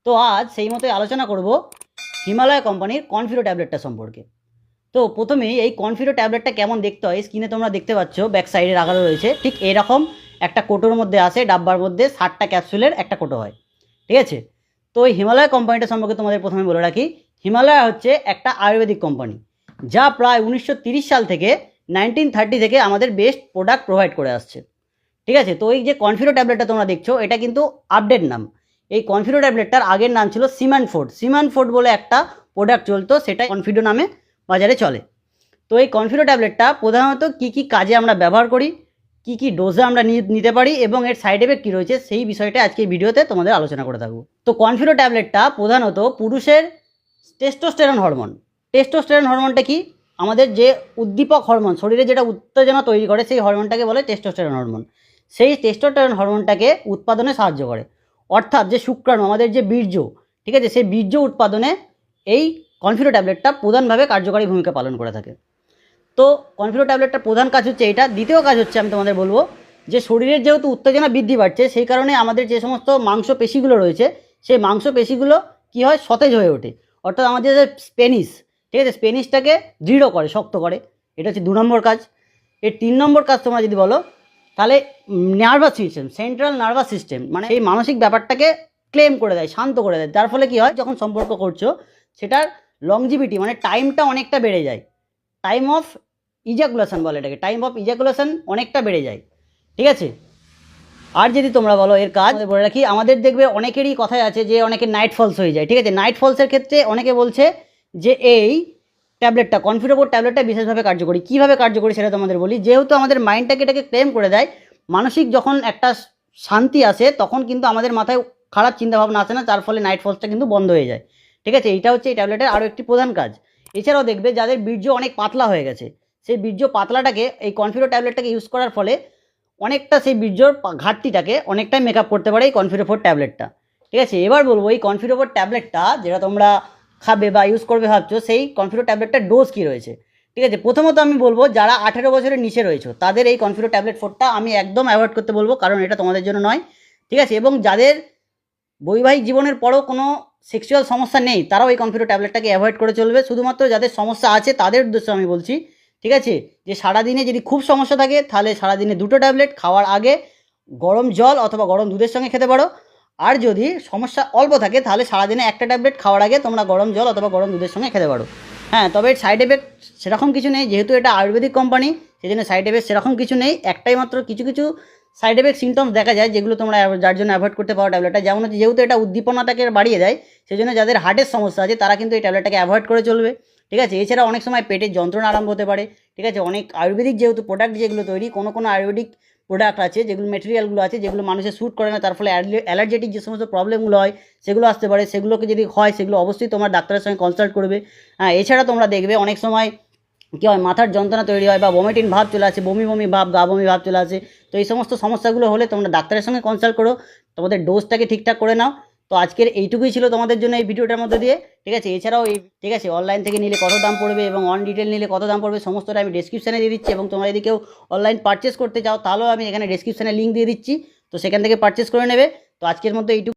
তো আজ সেই মতোই আলোচনা করব হিমালয় কোম্পানির কনফিডো ট্যাবলেটটা সম্পর্কে। তো প্রথমেই এই কনফিডো ট্যাবলেটটা কেমন দেখতে হয়, স্ক্রিনে তোমরা দেখতে পাচ্ছ ব্যাক সাইডে রাখা রয়েছে। ঠিক এরকম একটা কোটোর মধ্যে আসে, ডাব্বার মধ্যে 60টা ক্যাপসুলের একটা কোটো হয়, ঠিক আছে। তো এই হিমালয় কোম্পানিটা সম্পর্কে তোমাদের প্রথমে বলে রাখি, হিমালয় হচ্ছে একটা আয়ুর্বেদিক কোম্পানি, যা প্রায় 1930 সাল থেকে 1930 থেকে আমাদের বেস্ট প্রোডাক্ট প্রোভাইড করে আসছে, ঠিক আছে। তো এই যে কনফিডো ট্যাবলেটটা তোমরা দেখছো, এটা কিন্তু আপডেট নাম। এই কনফিডো ট্যাবলেটটার আগের নাম ছিল সিমানফোর্ড বলে একটা প্রোডাক্ট চলতো, সেটা কনফিডো নামে বাজারে চলে। তো এই কনফিডো ট্যাবলেটটা প্রধানত কী কী কাজে আমরা ব্যবহার করি, কী কী ডোজে আমরা নিতে পারি এবং এর সাইড এফেক্ট কী রয়েছে, সেই বিষয়টা আজকে এই ভিডিওতে তোমাদের আলোচনা করে থাকবো। তো কনফিডো ট্যাবলেটটা প্রধানত পুরুষের টেস্টোস্টেরন হরমোন। টেস্টোস্টেরন হরমোনটা কি? আমাদের যে উদ্দীপক হরমোন, শরীরে যেটা উত্তেজনা তৈরি করে, সেই হরমোনটাকে বলে টেস্টোস্টেরন হরমোন। সেই টেস্টোস্টেরন হরমোনটাকে উৎপাদনে সাহায্য করে, অর্থাৎ যে শুক্রাণু, আমাদের যে বীর্য, ঠিক আছে, সেই বীর্য উৎপাদনে এই কনফিডো ট্যাবলেটটা প্রধানভাবে কার্যকারী ভূমিকা পালন করে থাকে। তো কনফিডো ট্যাবলেটটার প্রধান কাজ হচ্ছে এইটা। দ্বিতীয় কাজ হচ্ছে, আমি তোমাদের বলবো যে শরীরের যেহেতু উত্তেজনা বৃদ্ধি পাচ্ছে, সেই কারণে আমাদের যে সমস্ত মাংসপেশিগুলো রয়েছে, সেই মাংসপেশিগুলো কী হয়, সতেজ হয়ে ওঠে। অর্থাৎ আমাদের যে স্পেনিশ, ঠিক আছে, স্পেনিশটাকে দৃঢ় করে, শক্ত করে। এটা হচ্ছে 2 নম্বর কাজ। এর 3 নম্বর কাজ তোমরা যদি বলো, তাহলে nervous system, central nervous system, মানে এই মানসিক ব্যাপারটাকে ক্লেম করে দেয়, শান্ত করে দেয়। যার ফলে কী হয়, যখন সম্পর্ক করছো সেটার লংজিভিটি, মানে টাইমটা অনেকটা বেড়ে যায়। টাইম অফ ইজাকুলেশন বলে এটাকে, টাইম অফ ইজাকুলেশন অনেকটা বেড়ে যায়, ঠিক আছে। আর যদি তোমরা বলো এর কাজ, বলে রাখি, আমাদের দেখবে অনেকেরই কথায় আছে যে অনেকে নাইট ফলস হয়ে যায়, ঠিক আছে। নাইট ফলসের ক্ষেত্রে অনেকে বলছে যে এই ট্যাবলেটটা, কনফিডোবোর্ড ট্যাবলেটটা বিশেষভাবে কার্যকরী। কীভাবে কার্যকরী সেটা তোমাদের বলি। যেহেতু আমাদের মাইন্ডটাকে এটাকে ক্লেম করে দেয়, মানসিক যখন একটা শান্তি আসে, তখন কিন্তু আমাদের মাথায় খারাপ চিন্তাভাবনা আসে না, যার ফলে নাইট ফলসটা কিন্তু বন্ধ হয়ে যায়, ঠিক আছে। এইটা হচ্ছে এই ট্যাবলেটের আরও একটি প্রধান কাজ। এছাড়াও দেখবে যাদের বীর্য অনেক পাতলা হয়ে গেছে, সেই বীর্য পাতলাটাকে এই কনফিডো ট্যাবলেটটাকে ইউজ করার ফলে অনেকটা সেই বীর্যর ঘাটতিটাকে অনেকটাই মেকআপ করতে পারে এই কনফিডো4 ট্যাবলেটটা, ঠিক আছে। এবার বলবো এই কনফিডো4 ট্যাবলেটটা যেটা তোমরা খাবে বা ইউজ করবে ভাবছো, সেই কনফিডো ট্যাবলেটটার ডোজ কী রয়েছে, ঠিক আছে। প্রথমত আমি বলবো যারা 18 বছরের নিচে রয়েছে, তাদের এই কনফিডো ট্যাবলেট 4টা আমি একদম অ্যাভয়েড করতে বলবো, কারণ এটা তোমাদের জন্য নয়, ঠিক আছে। এবং যাদের বৈবাহিক জীবনের পরও কোনো সেক্সুয়াল সমস্যা নেই, তারাও এই কনফিডো ট্যাবলেটটাকে অ্যাভয়েড করে চলবে। শুধুমাত্র যাদের সমস্যা আছে তাদের উদ্দেশ্যে আমি বলছি, ঠিক আছে, যে সারাদিনে যদি খুব সমস্যা থাকে, তাহলে সারাদিনে 2টো ট্যাবলেট খাওয়ার আগে গরম জল অথবা গরম দুধের সঙ্গে খেতে পারো। আর যদি সমস্যা অল্প থাকে, তাহলে সারাদিনে একটা ট্যাবলেট খাওয়ার আগে তোমরা গরম জল অথবা গরম দুধের সঙ্গে খেতে পারো। হ্যাঁ, তবে সাইড এফেক্ট সেরকম কিছু নেই, যেহেতু এটা আয়ুর্বেদিক কোম্পানি, সেই জন্য সাইড এফেক্ট সেরকম কিছু নেই। একটাই মাত্র কিছু কিছু সাইড এফেক্ট সিমটমস দেখা যায়, যেগুলো তোমরা যার জন্য অ্যাভয়েড করতে পারো ট্যাবলেটটা। যেমন হচ্ছে, যেহেতু এটা উদ্দীপনাটাকে বাড়িয়ে দেয়, সেই জন্য যাদের হার্টের সমস্যা আছে তারা কিন্তু এই ট্যাবলেটটাকে অ্যাভয়েড করে চলবে, ঠিক আছে। এছাড়া অনেক সময় পেটের যন্ত্রণা আরম্ভ হতে পারে, ঠিক আছে। অনেক আয়ুর্বেদিক যেহেতু প্রোডাক্ট যেগুলো তৈরি, কোনো আয়ুর্বেদিক প্রোডাক্ট আছে যেগুলো, মেটেরিয়ালগুলো আছে যেগুলো মানুষের শ্যুট করে না, তার ফলে অ্যালার্জেটিক যে সমস্ত প্রবলেমগুলো হয় সেগুলো আসতে পারে। সেগুলোকে যদি হয়, সেগুলো অবশ্যই তোমার ডাক্তারের সঙ্গে কনসাল্ট করবে। হ্যাঁ, এছাড়া তোমরা দেখবে অনেক সময় কী হয়, মাথার যন্ত্রণা তৈরি হয় বা ভমিটিং ভাব চলে আসে, বমি বমি ভাব, গা বমি ভাব চলে আসে। তো এই সমস্ত সমস্যাগুলো হলে তোমরা ডাক্তারের সঙ্গে কনসাল্ট করো, তোমাদের ডোজটাকে ঠিকঠাক করে নাও। তো আজকের এইটুকুই ছিল তোমাদের জন্য এই ভিডিওটার মধ্যে দিয়ে, ঠিক আছে। এছাড়াও এই, ঠিক আছে, অনলাইন থেকে নিলে কত দাম পড়বে এবং অন ডিটেল নিলে কত দাম পড়বে, সমস্তটা আমি ডেসক্রিপশানে দিয়ে দিচ্ছি। এবং তোমরা যদি কেউ অনলাইন পারচেস করতে চাও, তাহলেও আমি এখানে ডেসক্রিপশানে লিঙ্ক দিয়ে দিচ্ছি, তো সেখান থেকে পারচেস করে নেবে। তো আজকের মতো এইটুকু।